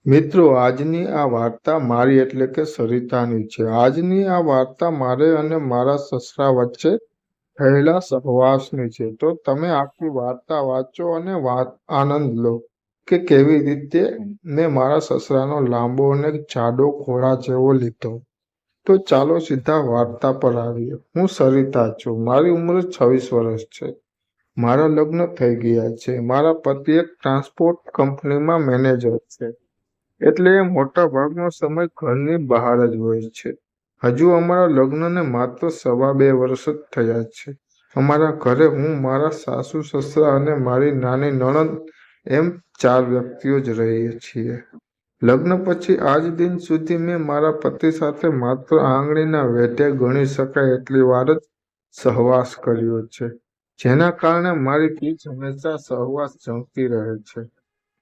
મિત્રો, આજની આ વાર્તા મારી એટલે કે સરિતાની છે. આજની આ વાર્તા મારે અને મારા સસરા વચ્ચે થયેલા સહવાસની છે. તો તમે આખી વાર્તા વાંચો અને આનંદ લો કે કેવી રીતે મેં મારા સસરાનો લાંબો અને જાડો ઘોડા જેવો લીધો. તો ચાલો સીધા વાર્તા પર આવીએ. હું સરિતા છું. મારી ઉંમર 26 વર્ષ છે. મારા લગ્ન થઈ ગયા છે. મારા પતિ એક ટ્રાન્સપોર્ટ કંપનીમાં મેનેજર છે. એટલે એ મોટા ભાગનો સમય ઘરની બહાર જ હોય છે. હજુ અમારા લગ્નને માત્ર 2.5 વર્ષ જ થયા છે. અમારા ઘરે હું, મારા સાસુ સસરા અને મારી નાની નણંદ એમ 4 વ્યક્તિઓ જ રહીએ છીએ. લગ્ન પછી આજ દિન સુધી મેં મારા પતિ સાથે માત્ર આંગળીના વેઢે ગણી શકાય એટલી વાર જ સહવાસ કર્યો છે. જેના કારણે મારી પીઠ હંમેશા સહવાસ ઝંખતી રહે છે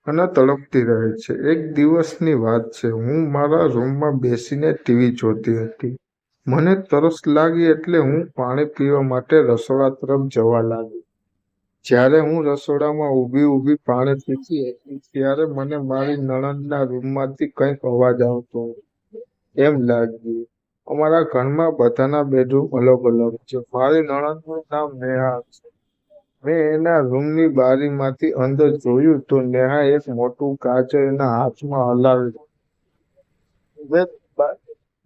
અને તડપતી રહે છે. એક દિવસની વાત છે. હું મારા રૂમમાં બેસીને ટીવી જોતી હતી. મને તરસ લાગી એટલે હું પાણી પીવા માટે રસોડા તરફ જવા લાગી. જ્યારે હું રસોડામાં ઊભી પાણી પીતી હતી ત્યારે મને મારી નણંદના રૂમમાંથી કંઈક અવાજ આવતો એમ લાગ્યું. અમારા ઘરમાં બધાના બેડરૂમ અલગ અલગ છે. મારી નણંદનું નામ નેહા છે. મેં એના રૂમની બારીમાંથી અંદર જોયું તો નેહા એક મોટું ગાજર એના હાથમાં હલાવી. મેં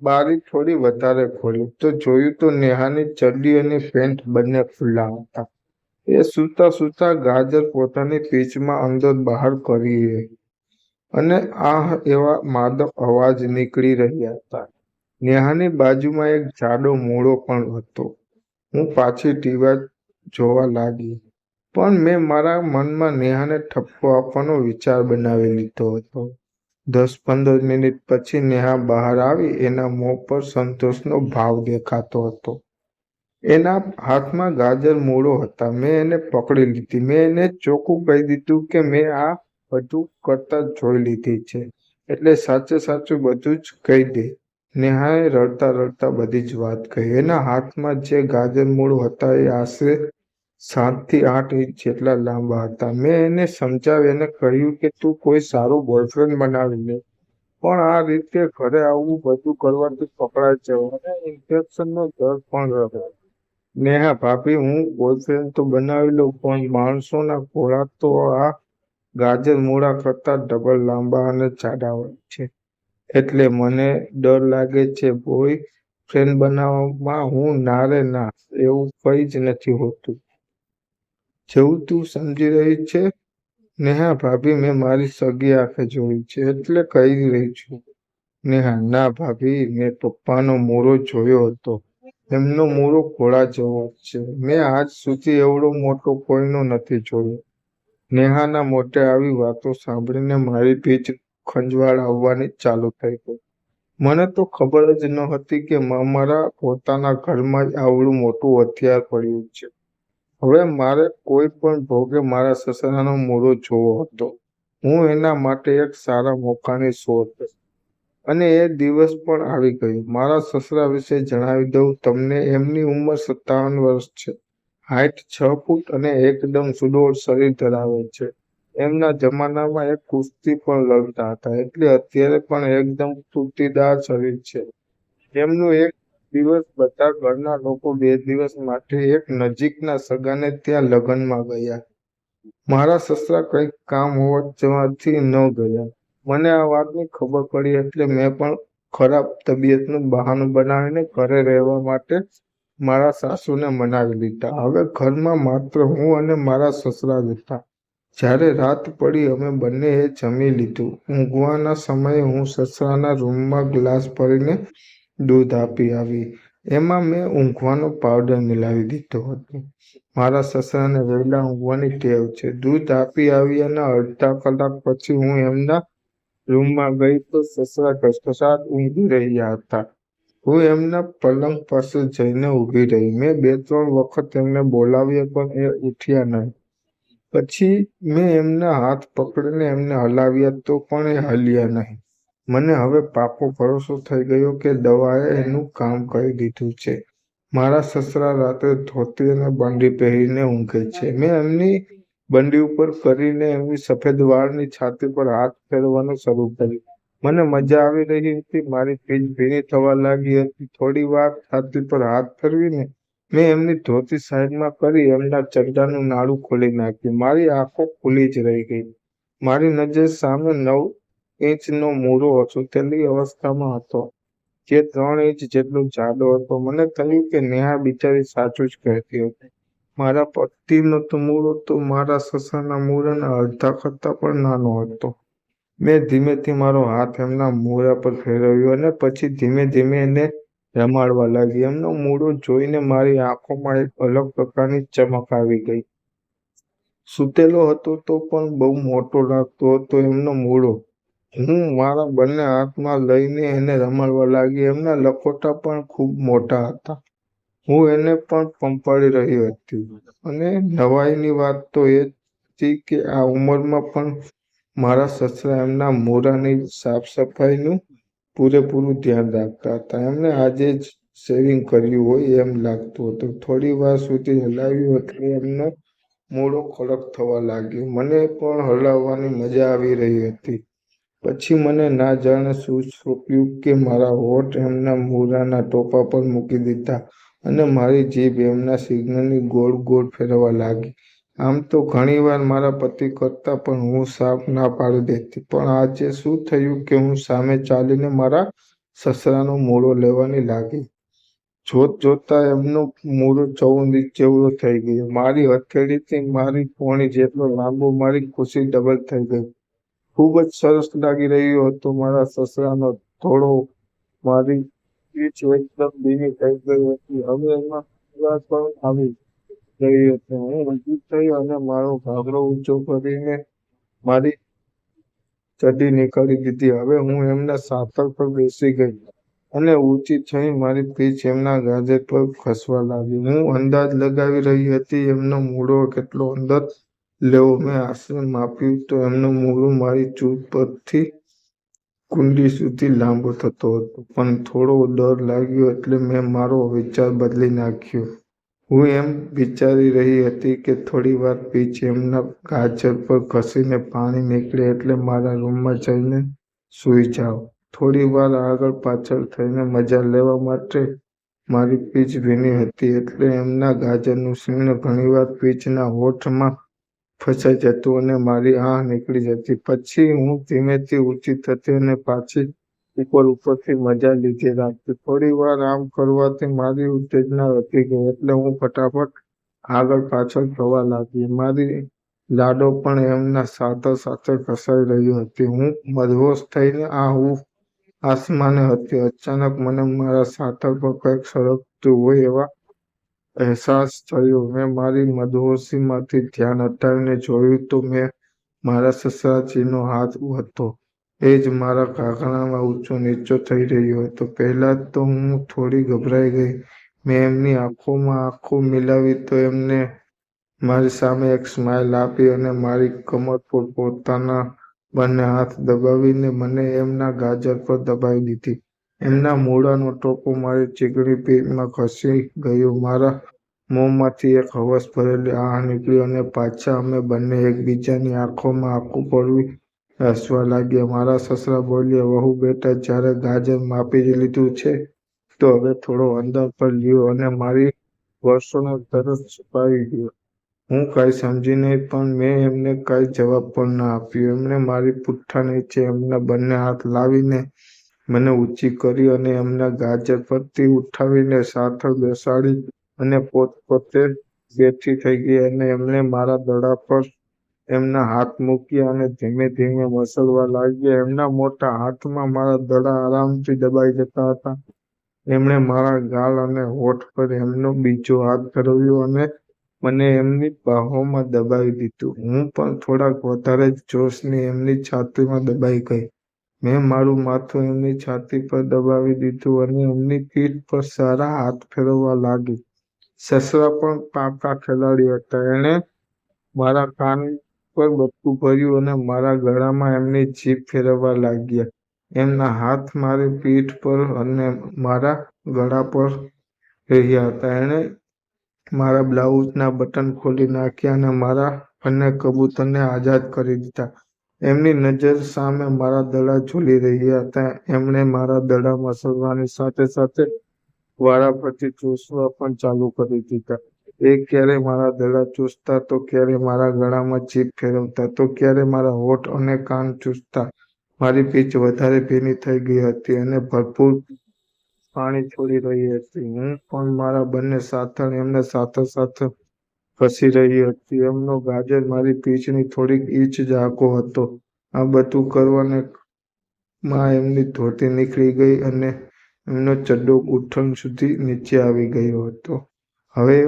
બારી થોડી વધારે ખોલી તો જોયું તો નેહાની ચડ્ડી અને પેન્ટ બંને ખુલ્લા હતા. એ સૂતા સૂતા ગાજર પોતાની પીચમાં અંદર બહાર કરી રહી અને આ એવા માદક અવાજ નીકળી રહ્યા હતા. નેહાની બાજુમાં એક જાડો મૂળો પણ હતો. હું પાછી ટીવી જોવા લાગી. પણ મેં મારા મનમાં નેહાને ઠપકો આપવાનો વિચાર બનાવી લીધો હતો. 10-15 મિનિટ પછી નેહા બહાર આવી. એના મોં પર સંતોષનો ભાવ દેખાતો હતો. એના હાથમાં ગાજર મૂળો હતા. મેં એને પકડી લીધી. મેં એને ચોખ્ખું કહી દીધું કે મેં આ બધું કરતા જોઈ લીધી છે, એટલે સાચે સાચું બધું જ કહી દે. નેહાએ રડતા રડતા બધી જ વાત કહી. એના હાથમાં જે ગાજર મૂળો હતા એ આશરે 7 થી 8 ઇંચ જેટલા લાંબા હતા. મેં એને સમજાવી અને કહ્યું કે તું કોઈ સારું બોયફ્રેન્ડ બનાવી લે, પણ આ રીતે ઘરે આવું બધું કરવાથી પકડાઈ જવાય અને ઇન્ફેક્શનનો ડર પણ રહે. નેહા ભાભી, હું બોયફ્રેન્ડ તો બનાવી લઉં, પણ માણસોના ઘોડા તો આ ગાજર મૂળા કરતા ડબલ લાંબા અને જાડા હોય છે. એટલે મને ડર લાગે છે. બોય ફ્રેન્ડ બનાવવામાં હું ના રે ના, એવું કંઈ જ નથી હોતું. જેવું તું સમજી રહી છે નેહા ભાભી, મેં મારી સગી આંખે જોઈ છે એટલે કહી રહી છું. નેહા: ના ભાભી, મેં પપ્પાનો મૂળો જોયો હતો. એમનો મૂળો ઘોડા જેવો જ છે. મેં આજ સુધી એવડો મોટો કોઈનો નથી જોયો. નેહાના મોઢે આવી વાતો સાંભળીને મારી પીઠ ખંજવાળ આવવાની ચાલુ થઈ ગઈ. મને તો ખબર જ ન હતી કે અમારા પોતાના ઘરમાં જ આવડું મોટું હથિયાર પડ્યું છે. હવે મારે કોઈ પણ ભોગે મારા સસરાનો મૂળો જોવો હતો. હું એના માટે એક સારા મોકાની શોધ. અને એ દિવસ પણ આવી ગયો. મારા સસરા વિશે જણાવી દઉં તમને. એમની ઉંમર 57 વર્ષ છે. હાઈટ 6 ફૂટ અને એકદમ સુડોળ શરીર ધરાવે છે. એમના જમાનામાં એક કુસ્તી પણ લડતા હતા, એટલે અત્યારે પણ એકદમ ફૂર્તીદાર શરીર છે. એમનું એક દિવસ બધા ઘરના લોકો 2 દિવસ માટે એક નજીકના સગાને ત્યાં લગ્નમાં ગયા. મારા સસરા કંઈક કામ હોવાથી ન ગયા. મને આ વાતની ખબર પડી એટલે મેં પણ ખરાબ તબિયતનું બહાનું બનાવીને ઘરે રહેવા માટે મારા સાસુને મનાવી લીધા. હવે ઘરમાં માત્ર હું અને મારા સસરા જ હતા. જ્યારે રાત પડી અમે બંનેએ જમી લીધું. ઊંઘવાના સમયે હું સસરાના રૂમમાં ગ્લાસ ભરીને દૂધ આપી આવી. એમાં મેં ઊંઘવાનો પાવડર મિલાવી દીધો હતો. મારા સસરાને વહેલા ઊંઘવાની ટેવ છે. દૂધ આપી આવ્યાના અડધા કલાક પછી હું એમના રૂમમાં ગઈ તો સસરા ઘસઘસાટ ઊંઘી રહ્યા હતા. હું એમના પલંગ પાસે જઈને ઊભી રહી. મેં 2-3 વખત એમને બોલાવ્યા પણ એ ઉઠ્યા નહીં. પછી મેં એમના હાથ પકડીને એમને હલાવ્યા તો પણ એ હલ્યા નહીં. મને હવે પાકો ભરોસો થઈ ગયો કે દવાએ એનું કામ કરી દીધું છે. મારા સસરા રાત્રે ધોતી અને બંડી પહેરીને ઊંઘે છે. મેં એમની બંડી ઉપર કરીને એમની સફેદ વાળની છાતી પર હાથ ફેરવવાનું શરૂ કર્યું. મને મજા આવી રહી હતી. મારી પીઠ ભીની થવા લાગી હતી. થોડી વાર છાતી પર હાથ ફેરવીને મેં એમની ધોતી સાઈડમાં કરી એમના ચડ્ડાનું નાડું ખોલી નાખ્યું. મારી આંખો ખુલ્લી જ રહી ગઈ. મારી નજર સામે 9 ઇંચનો મૂળો સુતેલી અવસ્થામાં હતો, જે 3 ઇંચ જેટલો જાડો હતો. મને થયું કે નેહા બિચારી સાચું જ કહેતી હતી. મારા પતિનો તો મૂળો તો મારા સસરાના મૂળાના અડધા કરતાં પણ નાનો હતો. મેં ધીમેથી મારો હાથ એમના મૂળા પર ફેરવ્યો અને પછી ધીમે ધીમે એને રમાડવા લાગી. એમનો મૂળો જોઈને મારી આંખોમાં એક અલગ પ્રકારની ચમક આવી ગઈ. સૂતેલો હતો તો પણ બહુ મોટો લાગતો હતો એમનો મૂળો. હું મારા બંને હાથમાં લઈને એને રમાડવા લાગી. એમના લખોટા પણ ખૂબ મોટા હતા. હું એને પણ પંપાળી રહી હતી. અને નવાઈની વાત તો એ હતી કે આ ઉંમરમાં પણ મારા સસરા એમના મોઢાની સાફ સફાઈનું પૂરેપૂરું ધ્યાન રાખતા હતા. એમણે આજે જ શેવિંગ કર્યું હોય એમ લાગતું હતું. થોડી વાર સુધી હલાવ્યું એટલે એમનો મૂળો કડક થવા લાગ્યો. મને પણ હલાવવાની મજા આવી રહી હતી. પછી મને ના જાણે શું સોંપ્યું કે મારા હોઠ એમના મૂળાના ટોપા પર મૂકી દીધા અને મારી જીભ એમના સિગ્નલની ગોળ ગોળ ફેરવવા લાગી. આમ તો ઘણીવાર મારા પતિ કરતા પણ હું સાફ ના પાડી દેતી, પણ આજે શું થયું કે હું સામે ચાલીને મારા સસરાનો મૂળો લેવાની લાગી. જોત જોતા એમનો મૂળો 14 ઇંચ જેવડો થઈ ગયો. મારી હથેળીથી મારી પોણી જેટલો લાંબો. મારી ખુશી ડબલ થઈ ગઈ. ખૂબ જ સરસ લાગી રહ્યો હતો મારા સસરાનો થોડો. મારી પીઠ એકદમ ભીની થઈ ગઈ હતી. હવે એમાં હળવાશ પણ આવી રહી હતી. હું ઊભી થઈ અને મારો ઘાઘરો ઊંચો કરીને મારી ચડ્ડી નીકાળી દીધી. હવે હું એમના સાતર પર બેસી ગઈ અને ઊંચી થઈ મારી પીઠ એમના ગાજર પર ખસવા લાગી. હું અંદાજ લગાવી રહી હતી એમનો મૂળો કેટલો અંદર લેવો. મેં આશરે માપ્યું તો એમનો મૂળો મારી ચૂંટ પરથી કુંડી સુધી લાંબો થતો હતો. પણ થોડો ડર લાગ્યો એટલે મેં મારો વિચાર બદલી નાખ્યો. હું એમ વિચારી રહી હતી કે થોડી વાર પીઠ એમના ગાજર પર ઘસીને પાણી નીકળે એટલે મારા રૂમમાં જઈને સૂઈ જાઉં. થોડી વાર આગળ પાછળ થઈને મજા લેવા માટે. મારી પીઠ ભીની હતી એટલે એમના ગાજરનું શીણ ઘણીવાર પીઠના હોઠમાં ફસાઈ જતું અને મારી આંખ નીકળી જતી. પછી હું ધીમેથી ઊંચી થતી અને પાછી ઉપરથી મજા લીધી રાખતી. થોડી વાર આમ કરવાથી મારી ઉત્તેજના વધી ગઈ એટલે હું ફટાફટ આગળ પાછળ થવા લાગી. મારી લાડો પણ એમના સાતર સાથે ઘસાઈ રહી હતી. હું મદહોશ થઈને આસમાને હતી. અચાનક મને મારા સાતર પર કંઈક સળગતું હોય એવા અહેસાસ થયો. મેં મારી મદહોશીમાંથી ધ્યાન હટાવીને જોયું તો મેં મારા સસરાજીનો હાથ હતો. એ જ મારા ઘાઘરામાં ઊંચો નીચો થઈ રહ્યો હતો. પહેલાં તો હું થોડી ગભરાઈ ગઈ. મેં એમની આંખોમાં આંખો મિલાવી તો એમને મારી સામે એક સ્માઇલ આપી અને મારી કમર પર પોતાના બંને હાથ દબાવીને મને એમના ગાજર પર દબાવી દીધી. એમના મૂળાનો ટોપો મારી ચીકણી પીઠમાં ઘસી ગયો. મારા મોંમાંથી એક હવસ ભરેલી આહ નીકળી અને પાછા અમે બંને એકબીજાની આંખોમાં આંખો પરોવી હસવા લાગ્યા. મારા સસરા બોલ્યા, વહુ બેટા, જ્યારે ગાજર માપી જ લીધું છે તો હવે થોડો અંદર પર લ્યો અને મારી વર્ષોનો તરસ છુપાવી દો. હું કાંઈ સમજી નહીં, પણ મેં એમને કાંઈ જવાબ પણ ના આપ્યો. એમણે મારી પુઠ્ઠા નીચે એમના બંને હાથ લાવીને મને ઊંચી કરી અને એમના ગાજર પરથી ઉઠાવીને સાથળ બેસાડી અને પોતે બેઠી થઈ ગઈ અને એમણે મારા દડા પર એમના હાથ મૂક્યા અને ધીમે ધીમે મસળવા લાગ્યા. એમના મોટા હાથમાં મારા દડા આરામથી દબાઈ જતા હતા. એમણે મારા ગાલ અને હોઠ પર એમનો બીજો હાથ ફેરવ્યો અને મને એમની બાહોમાં દબાવી દીધું. હું પણ થોડાક વધારે જ જોશની એમની છાતીમાં દબાઈ ગઈ. મેં મારું માથું એમની છાતી પર દબાવી દીધું અને એમની પીઠ પર સારા હાથ ફેરવવા લાગી. સસરા પણ પાકા ખેલાડી હતા. એણે મારા કાન પર બટકું ભર્યું અને મારા ગળામાં એમની જીભ ફેરવવા લાગ્યા. એમના હાથ મારી પીઠ પર અને મારા ગળા પર રહ્યા હતા. એણે મારા બ્લાઉઝના બટન ખોલી નાખ્યા અને મારા અને કબૂતરને આઝાદ કરી દીધા. એમની નજર સામે મારા દડા ઝૂલી રહ્યા હતા. એમણે મારા દડા મસળવાની સાથે સાથે વારાફરતી ચૂસવા પણ ચાલુ કરી દીધા. એ ક્યારે મારા દડા ચૂસતા તો ક્યારે મારા ગળામાં જીભ ફેરવતા તો ક્યારે મારા હોઠ અને કાન ચૂસતા. મારી પીઠ વધારે ભીની થઈ ગઈ હતી અને ભરપૂર પાણી છોડી રહી હતી. હું પણ મારા બંને સાથળ એમને સાથે ખસી રહી હતી. એમનો ગાજર મારી પીઠની થોડીક ઇંચ જ આખો હતો. આ બધું કરવાને માં એમની ધોતી નીકળી ગઈ અને એમનો ચડ્ડો ઘૂંટણ સુધી નીચે આવી ગયો હતો. હવે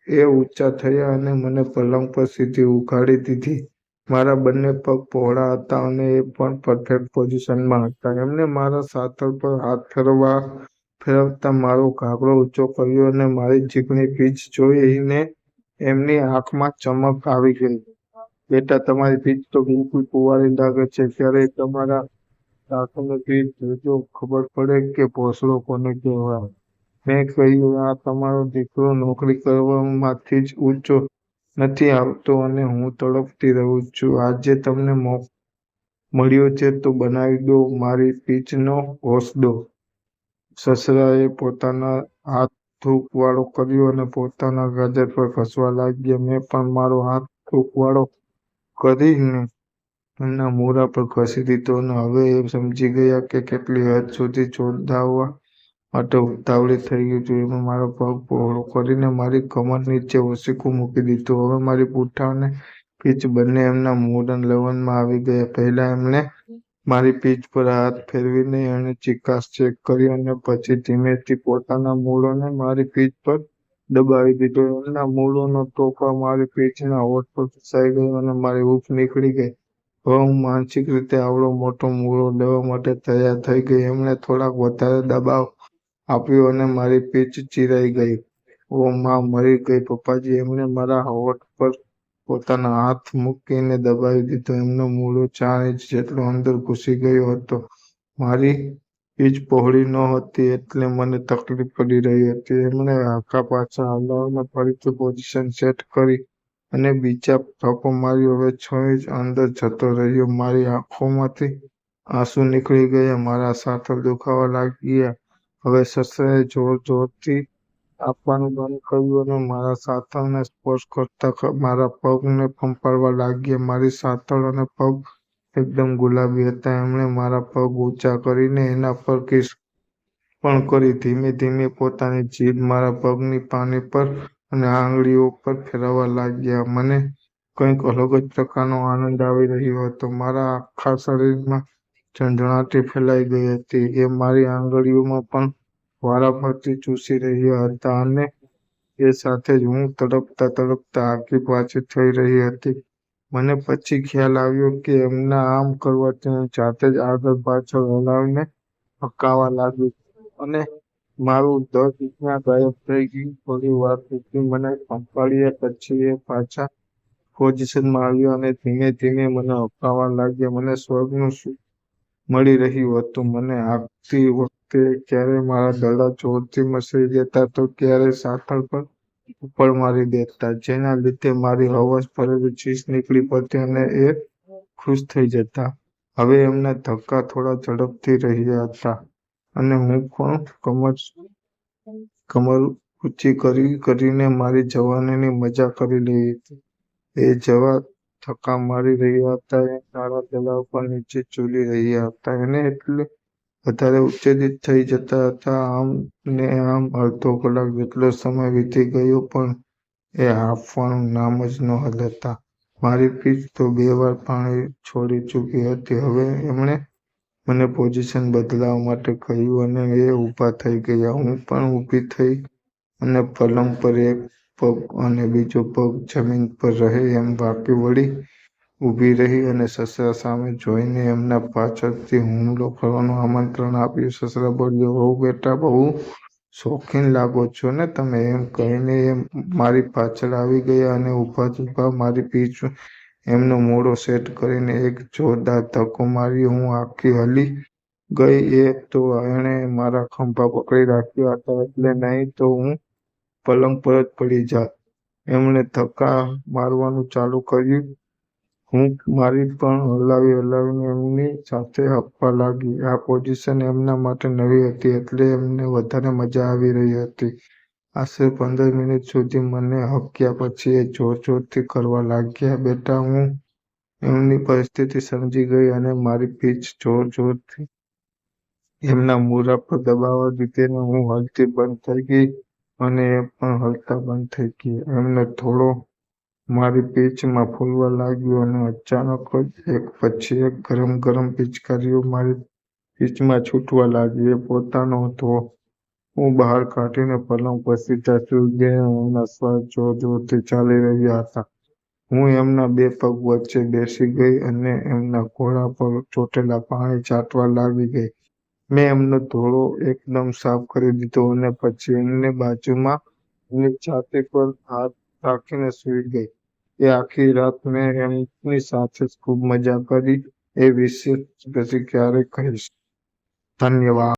એ ઊંચા થયા અને મને પલંગ પર સીધી ઉઘાડી દીધી. મારા બંને પગ પહોળા હતા અને એ પણ પરફેક્ટ પોઝિશનમાં હતા. એમણે મારા સાથળ પર હાથ ફેરવતા મારો ઘાઘરો ઊંચો કર્યો અને મારી ચીકણી પીઠ જોઈને એમની આંખમાં ચમક આવી ગઈ. બેટા, તમારી પીઠ તો બિલકુલ કુંવારી લાગે છે. ક્યારેય તમારા સાસુની પીઠ જોજો, ખબર પડે કે ભોસડો કોને કહેવાય. મેં કહ્યું, આ તમારો દીકરો નોકરી કરવામાંથી જ ઊંચો નથી આવતો અને હું તડપતી રહું છું. આજે તમને મળ્યો છે તો બનાવી દો મારી પીઠનો હોસડો. સસરાએ પોતાના હાથ થૂંકવાળો કર્યો અને પોતાના ગાજર પર ઘસવા લાગ્યા. મેં પણ મારો હાથ થૂંકવાળો કરીને એમના મોઢા પર ઘસી દીધો અને હવે એ સમજી ગયા કે કેટલી હદ સુધી ચોંટાડવા માટે ઉતાવળી થઈ ગઈ છું. એમાં મારો પગ પહોળો કરીને મારી કમર નીચે ઓશીકું મૂકી દીધું. હવે મારી પૂંછ અને પીઠ બંને એમના મોડર્ન લવનમાં આવી ગયા. પહેલા એમણે મારી પીઠ પર હાથ ફેરવીને એણે ચિકાસ ચેક કરી અને પછી ધીમેથી પોતાના મૂળોને મારી પીઠ પર દબાવી દીધો. એમના મૂળોનો તોફા મારી પીઠના હોઠ પર ફસાઈ ગયો અને મારી હૂંફ નીકળી ગઈ. હવે હું માનસિક રીતે આવડો મોટો મૂળો લેવા માટે તૈયાર થઈ ગઈ. એમણે થોડાક વધારે દબાવ આપ્યો અને મારી પીઠ ચીરાઈ ગઈ. ઓ માં, મરી ગઈ પપ્પાજી. એમણે મારા હોઠ પર પોતાનો હાથ મૂકીને દબાવી દીધો. એમનો મૂળો 4 ઇંચ જેટલો અંદર ઘૂસી ગયો હતો. મારી પીઠ પહોળી નહોતી એટલે મને તકલીફ પડી રહી હતી. એમણે હાંકા પાછા હલાવીને ફરીથી પોઝિશન સેટ કરી અને બીજા થપ્પો માર્યો. હવે 6 ઇંચ અંદર જતો રહ્યો. મારી આંખોમાંથી આંસુ નીકળી ગયા. મારા સાથળ દુખાવા લાગ્યા. હવે સસરાએ જોરથી આપવાનું બંધ કર્યું અને મારા સાથળને સ્પર્શ કરતા મારા પગને ફંપારવા લાગ્યા. મારી સાથળ અને પગ એકદમ ગુલાબી હતા. એમણે મારા પગ ઊંચા કરીને એના પર કિસ પણ કરી. ધીમે ધીમે પોતાની જીભ મારા પગની પાની પર અને આંગળીઓ પર ફેરવવા લાગ્યા. મને કંઈક અલગ જ પ્રકારનો આનંદ આવી રહ્યો હતો. મારા આખા શરીરમાં ઝંઝણાટી ફેલાઈ ગઈ હતી. એ મારી આંગળીઓમાં પણ વારાફરતી ચૂસી રહ્યા હતા અને એ સાથે જ હું તડપતા આગી પાછી થઈ રહી હતી. મને પછી ખ્યાલ આવ્યો કે એમના આમ કરવાથી હું જાતે જ આગળ પાછળ હલાવીને હકાવા લાગી અને મારું દર્દ ત્યાં ગાયબ થઈ ગયું. થોડી વાર સુધી મને પંપાળ્યા પછી એ પાછા પોઝિશનમાં આવ્યા અને ધીમે ધીમે મને હકાવા લાગ્યા. મને સ્વર્ગનું સુખ મળી રહ્યું હતું. મને હાંકતી વખતે ક્યારે મારા દડા જોરથી મસળી દેતા તો ક્યારે સાથળ પર ઉપર મારી દેતા, જેના લીધે મારી હવસ ભરેલી ચીસ નીકળી પડતી અને એ ખુશ થઈ જતા. હવે એમના ધક્કા થોડા ઝડપથી રહ્યા હતા અને હું પણ કમર ઊંચી કરીને મારી જવાનીની મજા કરી રહી હતી. એ જેવા ધક્કા મારી રહ્યા હતા એ મારા ગળા ઉપર નીચે ઝૂલી રહ્યા હતા અને એટલે વધારે ઉત્તેજિત થઈ જતા હતા. આમ ને આમ અડધો કલાક જેટલો સમય વીતી ગયો પણ એ હાંફવાનું નામ જ ન લેતા. મારી પીઠ તો 2 વાર પાણી છોડી ચૂકી હતી. હવે એમણે મને પોઝિશન બદલવા માટે કહ્યું અને એ ઊભા થઈ ગયા. હું પણ ઊભી થઈ અને પલંગ પર એક પગ અને બીજો પગ જમીન પર રહે એમ વાંકી વળી ઊભી રહી અને સસરા સામે જોઈને એમના પાછળથી હુમલો કરવાનું આમંત્રણ આપ્યું. સસરા બોલ્યા, "વહુ બેટા, બહુ શોખીન લાગો છો ને તમે." એમ કહીને એ મારી પાછળ આવી ગયા અને ઊભા મારી પીઠ એમનો મોઢો સેટ કરીને એક જોરદાર ધક્કો માર્યો. હું આખી હલી ગઈ. એ તો એણે મારા ખભા પકડી રાખ્યા હતા એટલે નહીં તો હું પલંગ પર જ પડી જાત. એમણે ધક્કા મારવાનું ચાલુ કર્યું. હું મારી પણ હલાવીને એમની સાથે હપવા લાગી. આ પોઝિશન એમના માટે નવી હતી એટલે એમને વધારે મજા આવી રહી હતી. આશરે 15 મિનિટ સુધી મને હપ્યા પછી એ જોરથી કરવા લાગ્યા. બેટા, હું એમની પરિસ્થિતિ સમજી ગઈ અને મારી પીઠ જોરથી એમના મોઢા પર દબાવવા દીધીને હું હલતી બંધ થઈ ગઈ અને એ પણ હલતા બંધ થઈ ગયા. એમને થોડો મારી પીઠમાં ફૂલવા લાગ્યું અને અચાનક જ એક પછી એક ગરમ પિચકારીઓ મારી પીઠમાં છૂટવા લાગી. એ પોતાનો હતો. હું બહાર કાઢીને પલંગ પર સીધા સૂઈ ગયા. એમના શ્વાસ જોરથી ચાલી રહ્યા હતા. હું એમના બે પગ વચ્ચે બેસી ગઈ અને એમના ઘોડા પર ચોટેલા પાણી ચાટવા લાગી ગઈ. મેં એમનો ઘોડો એકદમ સાફ કરી દીધો અને પછી એમની બાજુમાં એમની છાતી પર હાથ રાખીને સૂઈ ગઈ. એ આખી રાત મેં એમની સાથે ખૂબ મજા કરી. એ વિશે પછી ક્યારેક કહીશ. ધન્યવાદ.